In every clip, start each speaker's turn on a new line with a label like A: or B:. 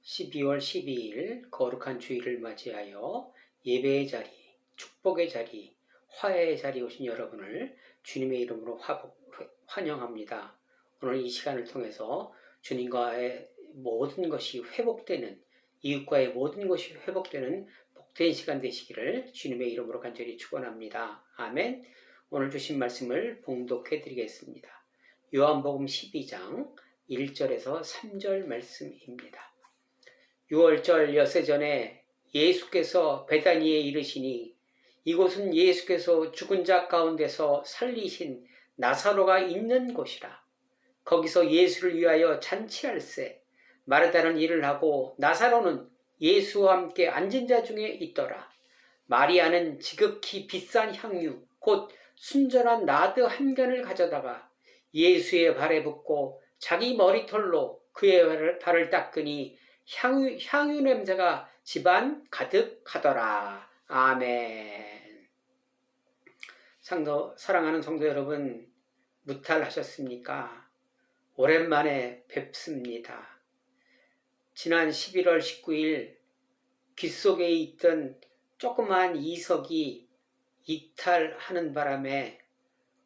A: 12월 12일 거룩한 주일을 맞이하여 예배의 자리, 축복의 자리, 화해의 자리에 오신 여러분을 주님의 이름으로 환영합니다. 오늘 이 시간을 통해서 주님과의 모든 것이 회복되는, 이웃과의 모든 것이 회복되는 복된 시간 되시기를 주님의 이름으로 간절히 축원합니다. 아멘. 오늘 주신 말씀을 봉독해 드리겠습니다. 요한복음 12장 1절에서 3절 말씀입니다. 6월절 엿새 전에 예수께서 베다니에 이르시니 이곳은 예수께서 죽은 자 가운데서 살리신 나사로가 있는 곳이라. 거기서 예수를 위하여 잔치할세 마르다는 일을 하고 나사로는 예수와 함께 앉은 자 중에 있더라. 마리아는 지극히 비싼 향유 곧 순전한 나드 한 견을 가져다가 예수의 발에 붓고 자기 머리털로 그의 발을 닦으니 향유 냄새가 집안 가득하더라. 아멘. 사랑하는 성도 여러분, 무탈하셨습니까? 오랜만에 뵙습니다. 지난 11월 19일 귀 속에 있던 조그만 이석이 이탈하는 바람에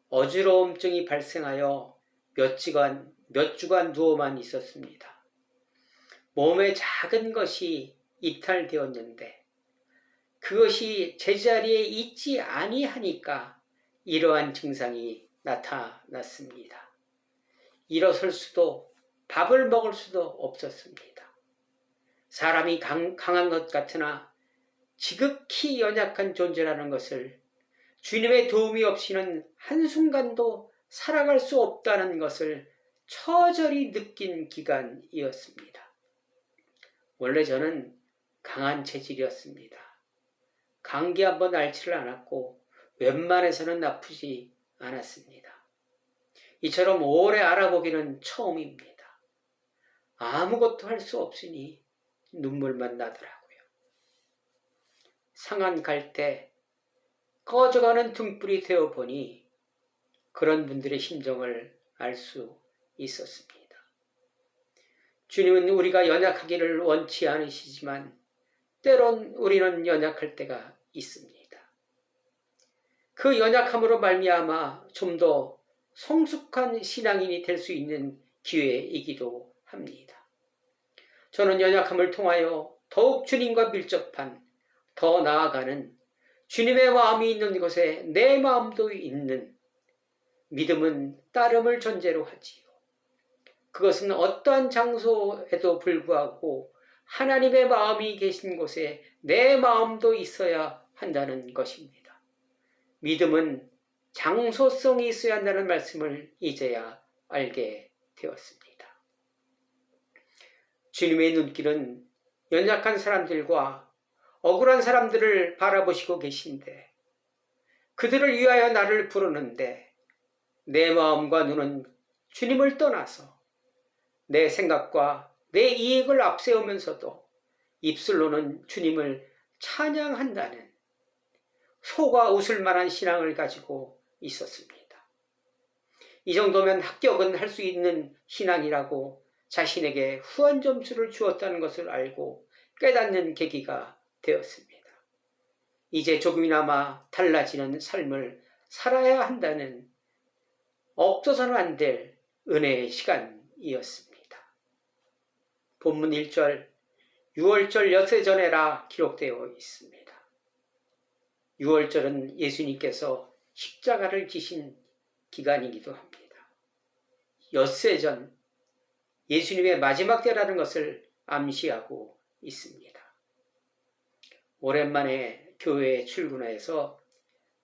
A: 어지러움증이 발생하여 몇 주간 누워만 있었습니다. 몸에 작은 것이 이탈되었는데 그것이 제자리에 있지 아니하니까 이러한 증상이 나타났습니다. 일어설 수도 밥을 먹을 수도 없었습니다. 사람이 강한 것 같으나 지극히 연약한 존재라는 것을, 주님의 도움이 없이는 한순간도 살아갈 수 없다는 것을 처절히 느낀 기간이었습니다. 원래 저는 강한 체질이었습니다. 감기 한번 앓지를 않았고 웬만해서는 아프지 않았습니다. 이처럼 오래 알아보기는 처음입니다. 아무것도 할 수 없으니 눈물만 나더라고요. 상한 갈 때 꺼져가는 등불이 되어보니 그런 분들의 심정을 알 수 있었습니다. 주님은 우리가 연약하기를 원치 않으시지만 때론 우리는 연약할 때가 있습니다. 그 연약함으로 말미암아 좀 더 성숙한 신앙인이 될 수 있는 기회이기도 합니다. 저는 연약함을 통하여 더욱 주님과 밀접한, 더 나아가는 주님의 마음이 있는 곳에 내 마음도 있는 믿음은 따름을 전제로 하지요. 그것은 어떠한 장소에도 불구하고 하나님의 마음이 계신 곳에 내 마음도 있어야 한다는 것입니다. 믿음은 장소성이 있어야 한다는 말씀을 이제야 알게 되었습니다. 주님의 눈길은 연약한 사람들과 억울한 사람들을 바라보시고 계신데 그들을 위하여 나를 부르는데 내 마음과 눈은 주님을 떠나서 내 생각과 내 이익을 앞세우면서도 입술로는 주님을 찬양한다는 속아 웃을 만한 신앙을 가지고 있었습니다. 이 정도면 합격은 할 수 있는 신앙이라고 자신에게 후한 점수를 주었다는 것을 알고 깨닫는 계기가 되었습니다. 이제 조금이나마 달라지는 삶을 살아야 한다는 없어서는 안 될 은혜의 시간이었습니다. 본문 1절 6월절 엿새 전에라 기록되어 있습니다. 6월절은 예수님께서 십자가를 지신 기간이기도 합니다. 엿새 전, 예수님의 마지막 때라는 것을 암시하고 있습니다. 오랜만에 교회에 출근해서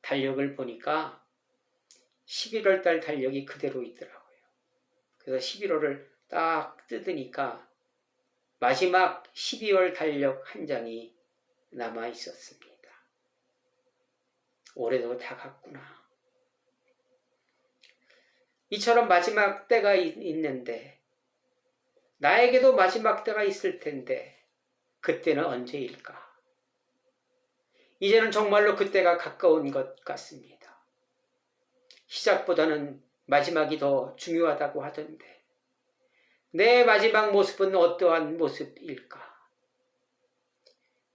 A: 달력을 보니까 11월 달 달력이 그대로 있더라고요. 그래서 11월을 딱 뜯으니까 마지막 12월 달력 한 장이 남아 있었습니다. 올해도 다 갔구나. 이처럼 마지막 때가 있는데 나에게도 마지막 때가 있을 텐데 그때는 언제일까? 이제는 정말로 그때가 가까운 것 같습니다. 시작보다는 마지막이 더 중요하다고 하던데 내 마지막 모습은 어떠한 모습일까?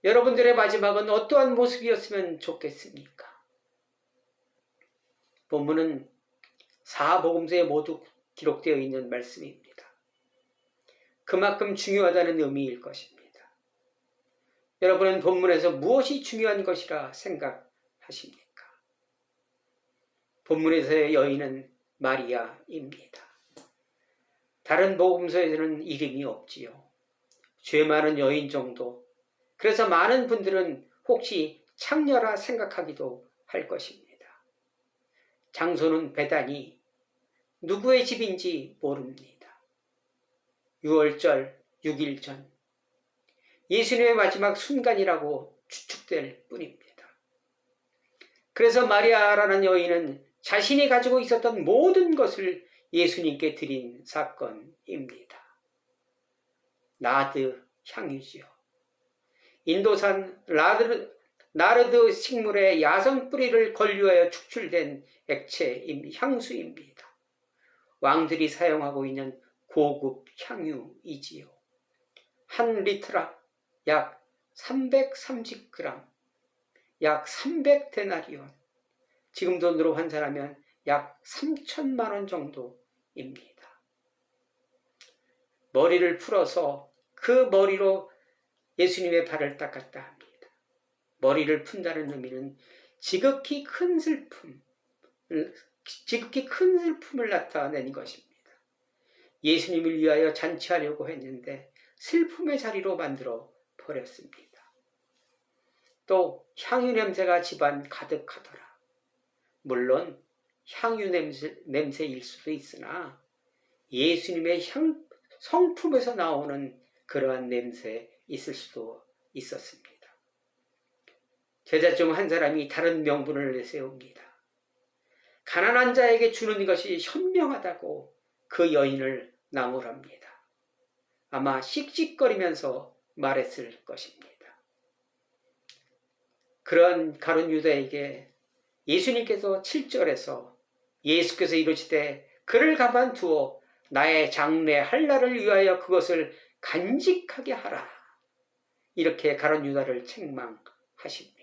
A: 여러분들의 마지막은 어떠한 모습이었으면 좋겠습니까? 본문은 사복음서에 모두 기록되어 있는 말씀입니다. 그만큼 중요하다는 의미일 것입니다. 여러분은 본문에서 무엇이 중요한 것이라 생각하십니까? 본문에서의 여인은 마리아입니다. 다른 복음서에는 이름이 없지요. 죄 많은 여인 정도. 그래서 많은 분들은 혹시 창녀라 생각하기도 할 것입니다. 장소는 베다니, 누구의 집인지 모릅니다. 6월절 6일 전 예수님의 마지막 순간이라고 추측될 뿐입니다. 그래서 마리아라는 여인은 자신이 가지고 있었던 모든 것을 예수님께 드린 사건입니다. 나드 향유지요. 인도산 나르드 식물의 야성 뿌리를 건류하여 축출된 향수입니다. 왕들이 사용하고 있는 고급 향유이지요. 한 리터라 약 330g, 약 300데나리온, 지금 돈으로 환산하면 약 3천만 원 정도입니다. 머리를 풀어서 그 머리로 예수님의 발을 닦았다 합니다. 머리를 푼다는 의미는 지극히 큰 슬픔을 나타낸 것입니다. 예수님을 위하여 잔치하려고 했는데 슬픔의 자리로 만들어 버렸습니다. 또 향유 냄새가 집안 가득하더라. 물론 향유 냄새일 수도 있으나 예수님의 성품에서 나오는 그러한 냄새 있을 수도 있었습니다. 제자 중 한 사람이 다른 명분을 내세웁니다. 가난한 자에게 주는 것이 현명하다고 그 여인을 나무랍니다. 아마 씩씩거리면서 말했을 것입니다. 그런 가룟 유다에게 예수님께서 7절에서 예수께서 이르시되 그를 가만두어 나의 장래 할 날을 위하여 그것을 간직하게 하라, 이렇게 가룟 유다를 책망하십니다.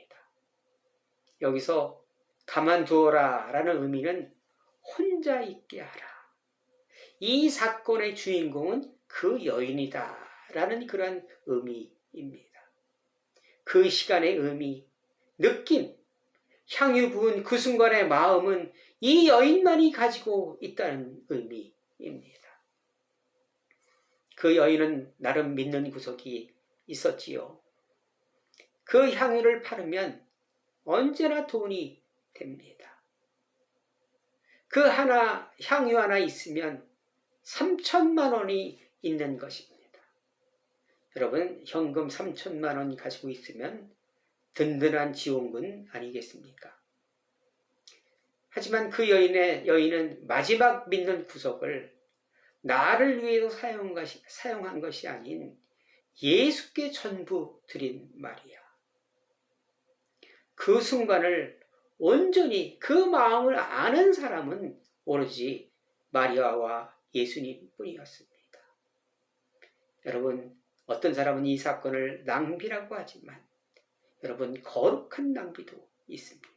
A: 여기서 가만두어라 라는 의미는 혼자 있게 하라. 이 사건의 주인공은 그 여인이다 라는 그런 의미입니다. 그 시간의 의미, 느낌, 향유 부은 그 순간의 마음은 이 여인만이 가지고 있다는 의미입니다. 그 여인은 나름 믿는 구석이 있었지요. 그 향유를 팔으면 언제나 돈이 됩니다. 그 향유 하나 있으면 3천만 원이 있는 것입니다. 여러분, 현금 3천만 원 가지고 있으면 든든한 지원군 아니겠습니까? 하지만 그 여인은 마지막 믿는 구석을 나를 위해서 사용한 것이 아닌 예수께 전부 드린 말이야. 그 순간을 온전히 그 마음을 아는 사람은 오로지 마리아와 예수님 뿐이었습니다. 여러분, 어떤 사람은 이 사건을 낭비라고 하지만 여러분, 거룩한 낭비도 있습니다.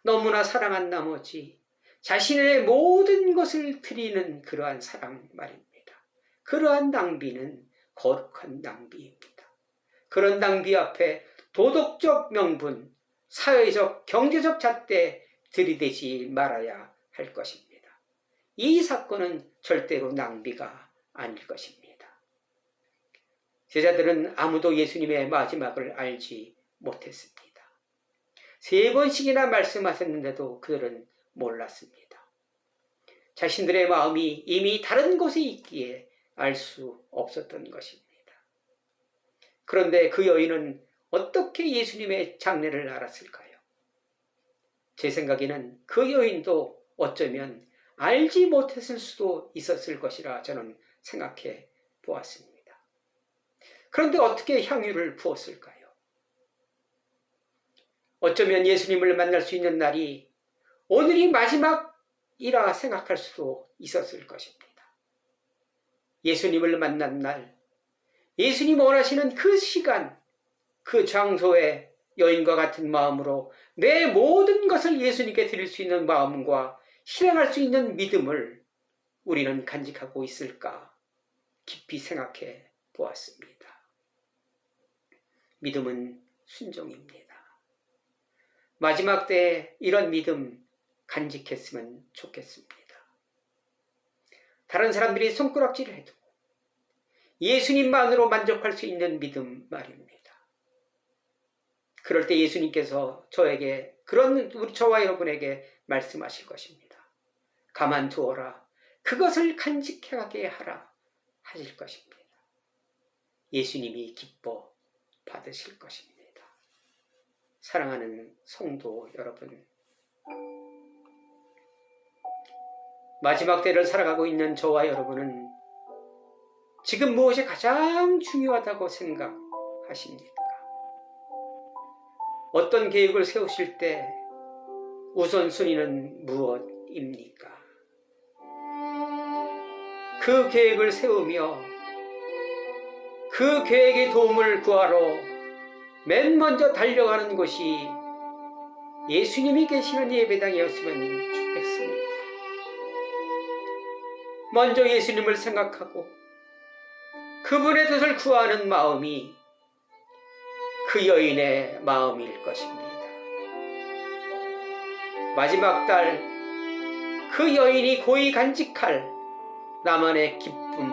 A: 너무나 사랑한 나머지 자신의 모든 것을 드리는 그러한 사랑 말입니다. 그러한 낭비는 거룩한 낭비입니다. 그런 낭비 앞에 도덕적 명분, 사회적, 경제적 잣대 들이대지 말아야 할 것입니다. 이 사건은 절대로 낭비가 아닐 것입니다. 제자들은 아무도 예수님의 마지막을 알지 못했습니다. 3번씩이나 말씀하셨는데도 그들은 몰랐습니다. 자신들의 마음이 이미 다른 곳에 있기에 알 수 없었던 것입니다. 그런데 그 여인은 어떻게 예수님의 장래를 알았을까요? 제 생각에는 그 여인도 어쩌면 알지 못했을 수도 있었을 것이라 저는 생각해 보았습니다. 그런데 어떻게 향유를 부었을까요? 어쩌면 예수님을 만날 수 있는 날이 오늘이 마지막이라 생각할 수도 있었을 것입니다. 예수님을 만난 날, 예수님 원하시는 그 시간, 그 장소에 여인과 같은 마음으로 내 모든 것을 예수님께 드릴 수 있는 마음과 실행할 수 있는 믿음을 우리는 간직하고 있을까 깊이 생각해 보았습니다. 믿음은 순종입니다. 마지막 때에 이런 믿음 간직했으면 좋겠습니다. 다른 사람들이 손가락질을 해도 예수님만으로 만족할 수 있는 믿음 말입니다. 그럴 때 예수님께서 저에게, 그런 저와 여러분에게 말씀하실 것입니다. 가만두어라. 그것을 간직하게 하라 하실 것입니다. 예수님이 기뻐 받으실 것입니다. 사랑하는 성도 여러분, 마지막 때를 살아가고 있는 저와 여러분은 지금 무엇이 가장 중요하다고 생각하십니까? 어떤 계획을 세우실 때 우선순위는 무엇입니까? 그 계획을 세우며 그 계획의 도움을 구하러 맨 먼저 달려가는 곳이 예수님이 계시는 예배당이었으면 좋겠습니다. 먼저 예수님을 생각하고 그분의 뜻을 구하는 마음이 그 여인의 마음일 것입니다. 마지막 달 그 여인이 고이 간직할 나만의 기쁨,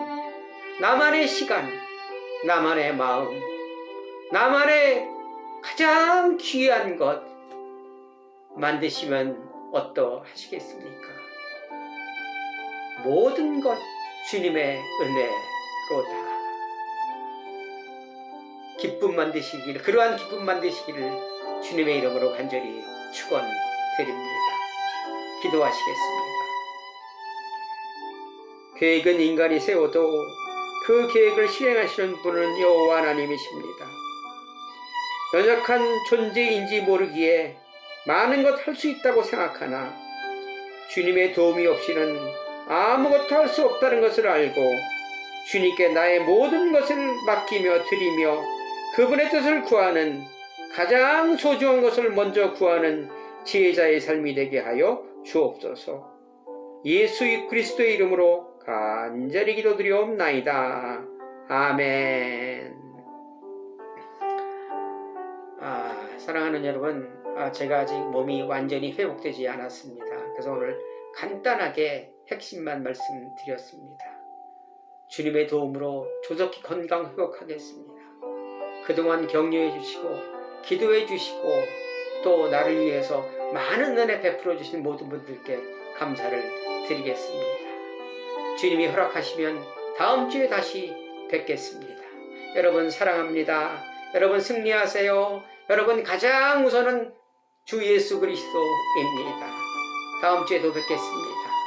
A: 나만의 시간, 나만의 마음, 나만의 가장 귀한 것 만드시면 어떠하시겠습니까? 모든 것 주님의 은혜로다. 기쁨 만드시기를, 그러한 기쁨 만드시기를 주님의 이름으로 간절히 축원드립니다. 기도하시겠습니다. 계획은 인간이 세워도 그 계획을 실행하시는 분은 여호와 하나님이십니다. 연약한 존재인지 모르기에 많은 것 할 수 있다고 생각하나 주님의 도움이 없이는 아무것도 할 수 없다는 것을 알고 주님께 나의 모든 것을 맡기며 드리며 그분의 뜻을 구하는, 가장 소중한 것을 먼저 구하는 지혜자의 삶이 되게 하여 주옵소서. 예수 그리스도의 이름으로 간절히 기도드리옵나이다. 아멘. 사랑하는 여러분, 제가 아직 몸이 완전히 회복되지 않았습니다. 그래서 오늘 간단하게 핵심만 말씀드렸습니다. 주님의 도움으로 조속히 건강 회복하겠습니다. 그동안 격려해 주시고 기도해 주시고 또 나를 위해서 많은 은혜 베풀어 주신 모든 분들께 감사를 드리겠습니다. 주님이 허락하시면 다음 주에 다시 뵙겠습니다. 여러분 사랑합니다. 여러분 승리하세요. 여러분 가장 우선은 주 예수 그리스도입니다. 다음 주에도 뵙겠습니다.